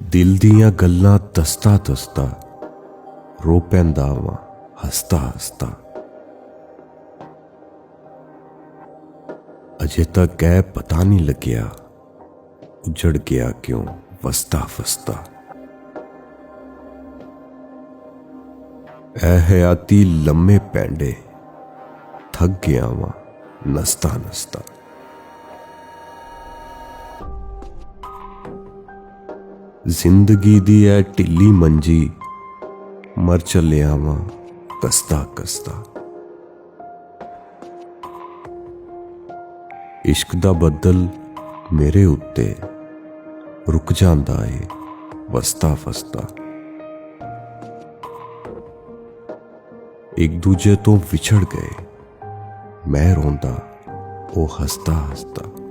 ਦਿਲ ਦੀਆਂ ਗੱਲਾਂ ਦਸਤਾ ਦਸਤਾ ਰੋ ਪੈਂਦਾ ਵਾਂ ਹੱਸਦਾ ਹੱਸਦਾ। ਅਜੇ ਤੱਕ ਇਹ ਪਤਾ ਨਹੀਂ ਲੱਗਿਆ ਉਜੜ ਗਿਆ ਕਿਉਂ ਵਸਦਾ ਵਸਦਾ। ਐ ਹਯਾਤੀ ਲੰਮੇ ਪੈਂਡੇ ਥੱਕ ਗਿਆ ਵਾਂ ਨਸਤਾ ਨਸਤਾ। ਜ਼ਿੰਦਗੀ ਦੀ ਐ ਢਿੱਲੀ ਮੰਜੀ ਮਰ ਚੱਲਿਆ ਵਾਂ ਕਸਦਾ ਕਸਦਾ। ਇਸ਼ਕ ਦਾ ਬੱਦਲ ਮੇਰੇ ਉੱਤੇ ਰੁਕ ਜਾਂਦਾ ਏ ਵਸਦਾ ਵਸਦਾ। ਇੱਕ ਦੂਜੇ ਤੋਂ ਵਿਛੜ ਗਏ ਮੈਂ ਰੋਂਦਾ ਉਹ ਹੱਸਦਾ ਹੱਸਦਾ।